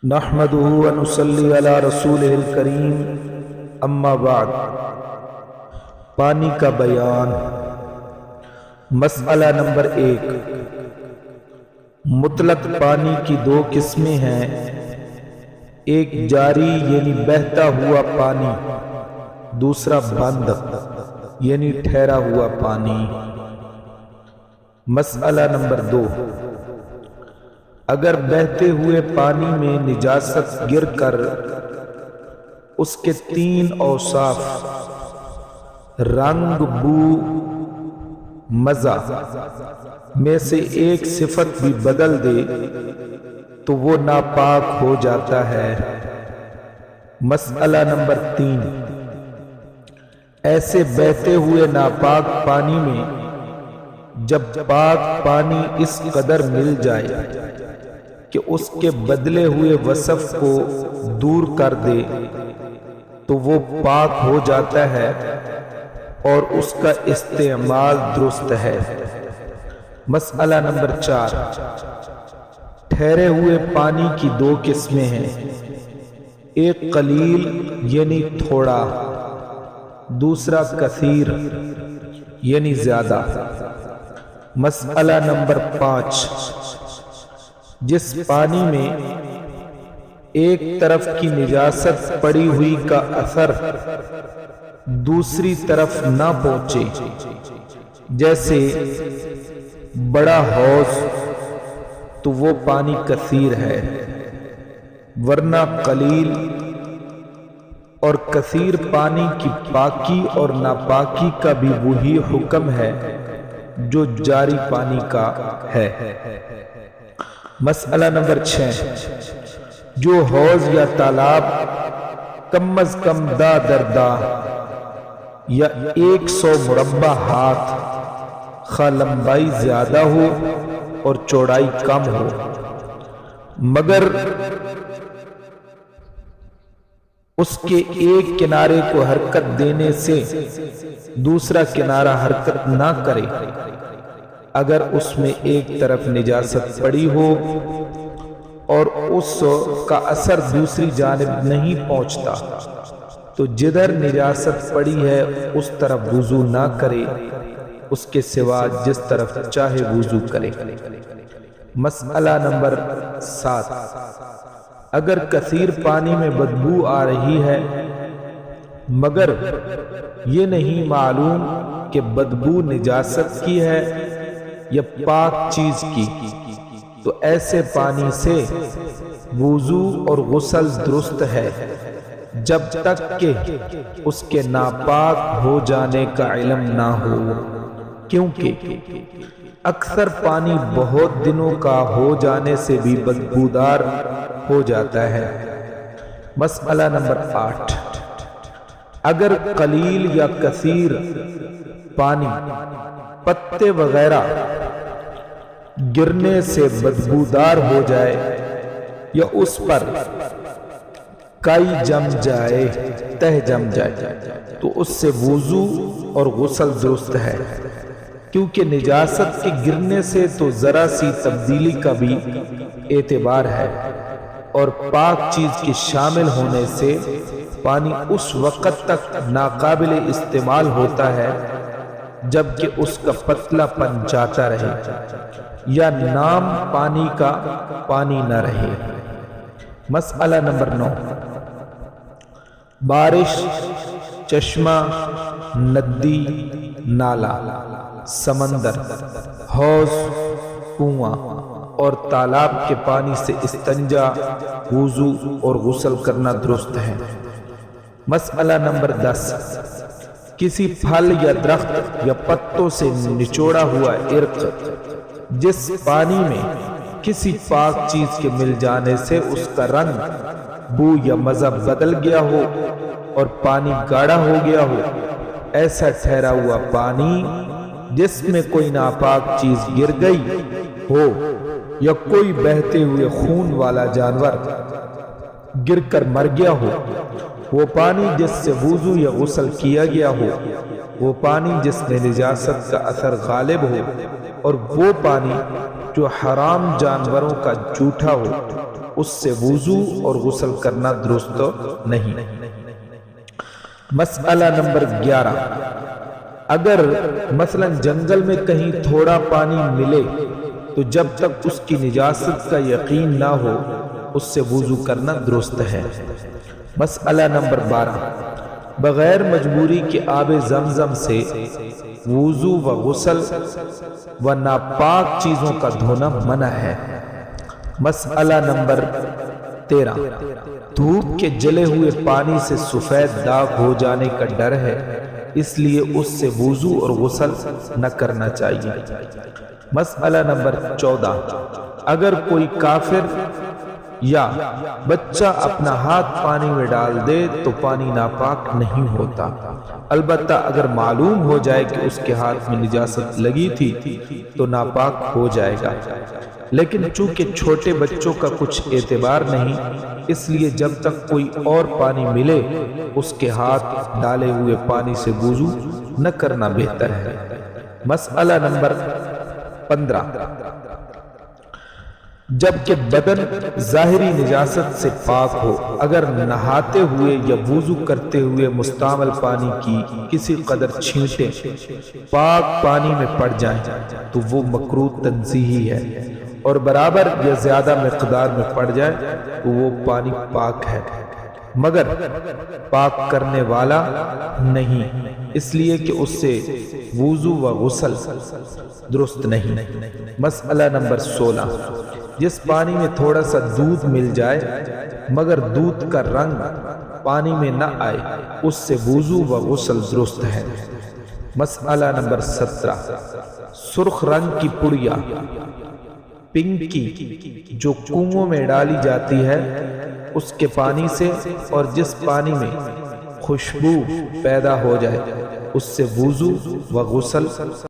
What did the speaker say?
نحمدہ و نصلی علی رسولہ الکریم، اما بعد۔ پانی کا بیان۔ مسئلہ نمبر 1۔ مطلق پانی کی دو قسمیں ہیں، ایک جاری یعنی بہتا ہوا پانی، دوسرا بند یعنی ٹھہرا ہوا پانی۔ مسئلہ نمبر 2۔ اگر بہتے ہوئے پانی میں نجاست گر کر اس کے 3 اوصاف رنگ، بو، مزہ میں سے ایک صفت بھی بدل دے تو وہ ناپاک ہو جاتا ہے۔ مسئلہ نمبر 3۔ ایسے بہتے ہوئے ناپاک پانی میں جب پاک پانی اس قدر مل جائے کہ اس کے بدلے ہوئے وصف کو دور کر دے تو وہ پاک ہو جاتا ہے اور اس کا استعمال درست ہے۔ مسئلہ نمبر 4۔ ٹھہرے ہوئے پانی کی دو قسمیں ہیں، ایک قلیل یعنی تھوڑا، دوسرا کثیر یعنی زیادہ۔ مسئلہ نمبر 5۔ جس پانی میں ایک طرف کی نجاست پڑی ہوئی کا اثر دوسری طرف نہ پہنچے، جیسے بڑا حوض، تو وہ پانی کثیر ہے، ورنہ قلیل اور کثیر پانی کی پاکی اور ناپاکی کا بھی وہی حکم ہے جو جاری پانی کا ہے۔ مسئلہ نمبر 6۔ جو حوض یا تالاب کم از کم دا در دا یا 100 مربع ہاتھ، خواہ لمبائی زیادہ ہو اور چوڑائی کم ہو، مگر اس کے ایک کنارے کو حرکت دینے سے دوسرا کنارہ حرکت نہ کرے، اگر اس میں ایک طرف نجاست پڑی ہو اور اس کا اثر دوسری جانب نہیں پہنچتا تو جدھر نجاست پڑی ہے اس طرف وضو نہ کرے، اس کے سوا جس طرف چاہے وضو کرے۔ مسئلہ نمبر 7۔ اگر کثیر پانی میں بدبو آ رہی ہے مگر یہ نہیں معلوم کہ بدبو نجاست کی ہے یا پاک چیز کی، تو ایسے پانی سے وضو اور غسل درست ہے جب تک کہ اس کے ناپاک ہو جانے کا علم نہ ہو، کیونکہ اکثر پانی بہت دنوں کا ہو جانے سے بھی بدبودار ہو جاتا ہے۔ مسئلہ نمبر 8۔ اگر قلیل یا کثیر پانی پتے وغیرہ گرنے سے بدبودار ہو جائے یا اس پر کائی جم جائے، تہ جم جائے، تو اس سے وضو اور غسل درست ہے، کیونکہ نجاست کے گرنے سے تو ذرا سی تبدیلی کا بھی اعتبار ہے، اور پاک چیز کے شامل ہونے سے پانی اس وقت تک ناقابل استعمال ہوتا ہے جبکہ اس کا پتلا پن جاتا رہے یا نام پانی کا پانی نہ رہے۔ مسئلہ نمبر 9۔ بارش، چشمہ، ندی، نالا، سمندر، حوض، کنواں اور تالاب کے پانی سے استنجا، وضو اور غسل کرنا درست ہے۔ مسئلہ نمبر 10۔ کسی پھل یا درخت یا پتوں سے نچوڑا ہوا عرق جس پانی میں کسی پاک چیز کے مل جانے سے اس کا رنگ، بو یا مزہ بدل گیا ہو اور پانی گاڑھا ہو گیا ہو، ایسا ٹھہرا ہوا پانی جس میں کوئی ناپاک چیز گر گئی ہو یا کوئی بہتے ہوئے خون والا جانور گر کر مر گیا ہو، وہ پانی جس سے وضو یا غسل کیا گیا ہو، وہ پانی جس میں نجاست کا اثر غالب ہو، اور وہ پانی جو حرام جانوروں کا جوٹھا ہو، اس سے وضو اور غسل کرنا درست نہیں۔ مسئلہ نمبر 11، اگر مثلا جنگل میں کہیں تھوڑا پانی ملے تو جب تک اس کی نجاست کا یقین نہ ہو اس سے وضو کرنا درست ہے۔ مسئلہ نمبر 12، بغیر مجبوری کے آب زمزم سے وضو و غسل و ناپاک چیزوں کا دھونا منع ہے۔ مسئلہ نمبر 13، دھوپ کے جلے ہوئے پانی سے سفید داغ ہو جانے کا ڈر ہے، اس لیے اس سے وضو اور غسل نہ کرنا چاہیے۔ مسئلہ نمبر 14، اگر کوئی کافر یا بچہ اپنا ہاتھ پانی میں ڈال دے تو پانی ناپاک نہیں ہوتا، البتہ اگر معلوم ہو جائے کہ اس کے ہاتھ میں نجاست لگی تھی تو ناپاک ہو جائے گا، لیکن چونکہ چھوٹے بچوں کا کچھ اعتبار نہیں، اس لیے جب تک کوئی اور پانی ملے اس کے ہاتھ ڈالے ہوئے پانی سے وضو نہ کرنا بہتر ہے۔ مسئلہ نمبر 15، جبکہ بدن ظاہری نجاست سے پاک ہو، اگر نہاتے ہوئے یا وضو کرتے ہوئے مستعمل پانی کی کسی قدر چھینٹیں پاک پانی میں پڑ جائیں تو وہ مکروہ تنزیہی ہے، اور برابر یا زیادہ مقدار میں پڑ جائے تو وہ پانی پاک ہے مگر پاک کرنے والا نہیں، اس لیے کہ اس سے وضو و غسل درست نہیں۔ مسئلہ نمبر 16، جس پانی میں تھوڑا سا دودھ مل جائے مگر دودھ کا رنگ پانی میں نہ آئے اس سے وضو و غسل درست ہے۔ مسئلہ نمبر 17، سرخ رنگ کی پڑیا پنکی جو کنووں میں ڈالی جاتی ہے اس کے پانی سے اور جس پانی میں خوشبو پیدا ہو جائے اس سے وضو و غسل